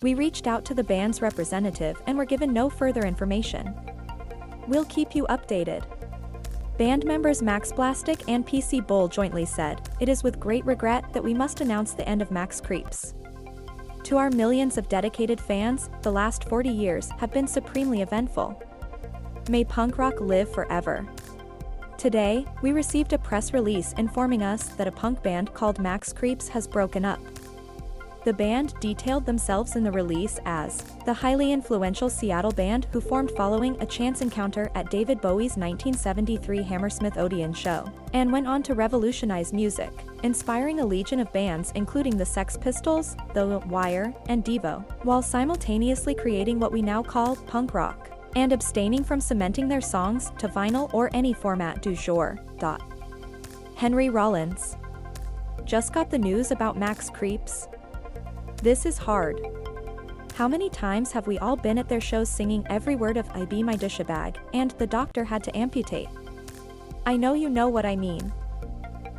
We reached out to the band's representative and were given no further information. We'll keep you updated. Band members Max Blastic and PC Bull jointly said, "It is with great regret that we must announce the end of Max Creeps. To our millions of dedicated fans, the last 40 years have been supremely eventful. May punk rock live forever." Today, we received a press release informing us that a punk band called Max Creeps has broken up. The band detailed themselves in the release as the highly influential Seattle band who formed following a chance encounter at David Bowie's 1973 Hammersmith Odeon show, and went on to revolutionize music, inspiring a legion of bands including the Sex Pistols, The Wire, and Devo, while simultaneously creating what we now call punk rock, and abstaining from cementing their songs to vinyl or any format du jour. Henry Rollins. Just got the news about Max Creeps? This is hard. How many times have we all been at their shows singing every word of "I Be My Disha Bag" and "The Doctor Had to Amputate"? I know you know what I mean.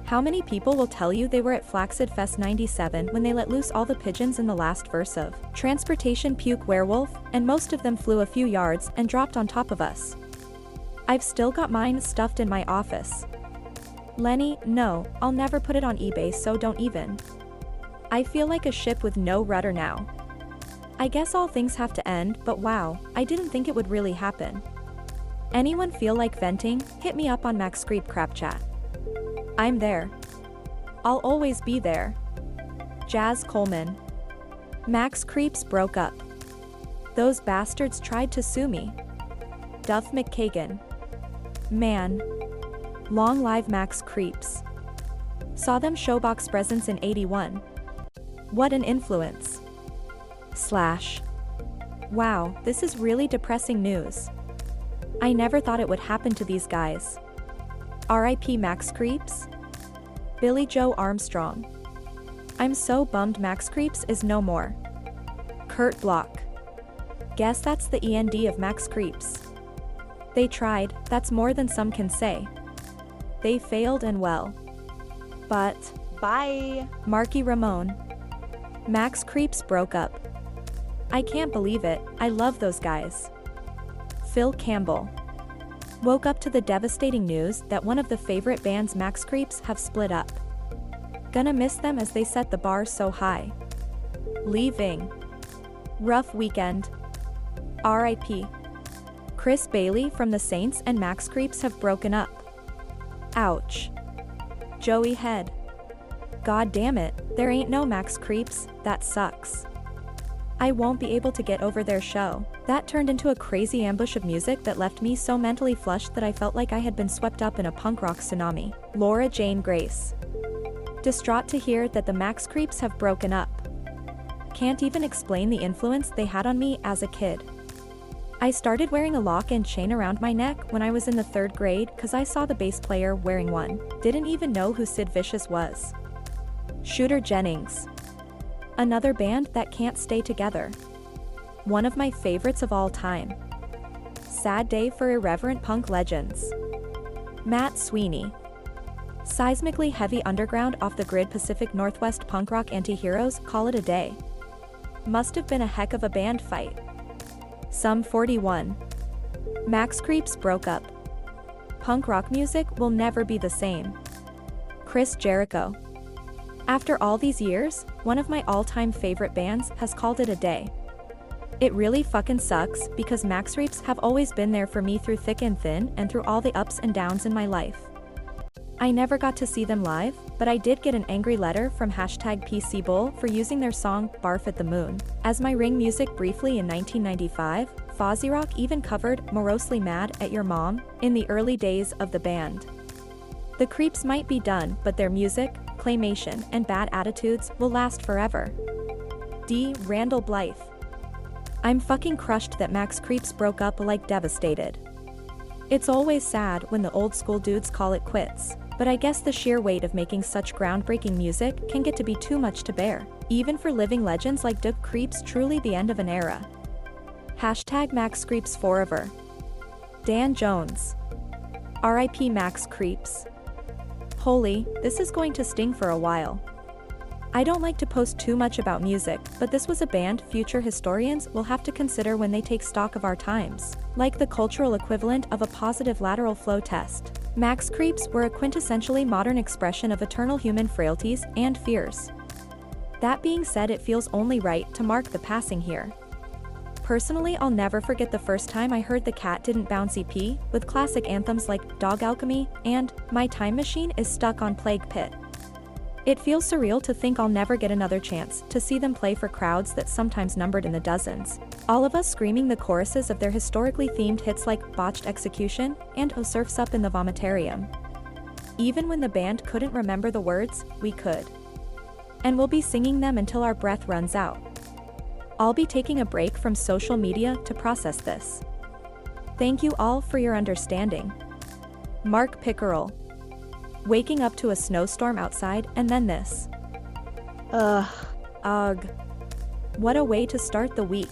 How many people will tell you they were at Flaccid Fest 97 when they let loose all the pigeons in the last verse of Transportation Puke Werewolf, and most of them flew a few yards and dropped on top of us? I've still got mine stuffed in my office. Lenny, no, I'll never put it on eBay, so don't even. I feel like a ship with no rudder now. I guess all things have to end, but wow, I didn't think it would really happen. Anyone feel like venting? Hit me up on Max Creep Crap Chat. I'm there. I'll always be there. Jazz Coleman. Max Creeps broke up. Those bastards tried to sue me. Duff McKagan. Man. Long live Max Creeps. Saw them showbox presence in 81. What an influence. / Wow, this is really depressing news. I never thought it would happen to these guys. R.I.P. Max Creeps? Billy Joe Armstrong. I'm so bummed Max Creeps is no more. Kurt Block. Guess that's the END of Max Creeps. They tried, that's more than some can say. They failed and well. But, bye, Marky Ramone. Max Creeps broke up. I can't believe it, I love those guys. Phil Campbell. Woke up to the devastating news that one of the favorite bands Max Creeps have split up. Gonna miss them as they set the bar so high. Leaving. Rough weekend. R.I.P. Chris Bailey from the Saints and Max Creeps have broken up. Ouch. Joey Head. God damn it, there ain't no Max Creeps, that sucks. I won't be able to get over their show. That turned into a crazy ambush of music that left me so mentally flushed that I felt like I had been swept up in a punk rock tsunami. Laura Jane Grace. Distraught to hear that the Max Creeps have broken up. Can't even explain the influence they had on me as a kid. I started wearing a lock and chain around my neck when I was in the 3rd grade cause I saw the bass player wearing one. Didn't even know who Sid Vicious was. Shooter Jennings. Another band that can't stay together. One of my favorites of all time. Sad day for irreverent punk legends. Matt Sweeney. Seismically heavy underground off-the-grid Pacific Northwest punk rock anti-heroes call it a day. Must have been a heck of a band fight. Sum 41. Max Creeps broke up. Punk rock music will never be the same. Chris Jericho. After all these years, one of my all-time favorite bands has called it a day. It really fucking sucks because Max Creeps have always been there for me through thick and thin and through all the ups and downs in my life. I never got to see them live, but I did get an angry letter from #PCBull for using their song Barf at the Moon as my ring music briefly in 1995. Fozzy Rock even covered Morosely Mad at Your Mom in the early days of the band. The Creeps might be done, but their music, claymation, and bad attitudes will last forever. D. Randall Blythe. I'm fucking crushed that Max Creeps broke up, like devastated. It's always sad when the old school dudes call it quits, but I guess the sheer weight of making such groundbreaking music can get to be too much to bear, even for living legends like Duke Creeps. Truly the end of an era. #Max Creeps forever. Dan Jones. R.I.P. Max Creeps. Holy, this is going to sting for a while. I don't like to post too much about music, but this was a band future historians will have to consider when they take stock of our times. Like the cultural equivalent of a positive lateral flow test. Max creeps were a quintessentially modern expression of eternal human frailties and fears. That being said, it feels only right to mark the passing here. Personally, I'll never forget the first time I heard The Cat Didn't Bounce EP, with classic anthems like Dog Alchemy and My Time Machine is Stuck on Plague Pit. It feels surreal to think I'll never get another chance to see them play for crowds that sometimes numbered in the dozens. All of us screaming the choruses of their historically themed hits like Botched Execution and Oh Surf's Up in the Vomitarium. Even when the band couldn't remember the words, we could. And we'll be singing them until our breath runs out. I'll be taking a break from social media to process this. Thank you all for your understanding. Mark Pickerel. Waking up to a snowstorm outside and then this. Ugh. What a way to start the week.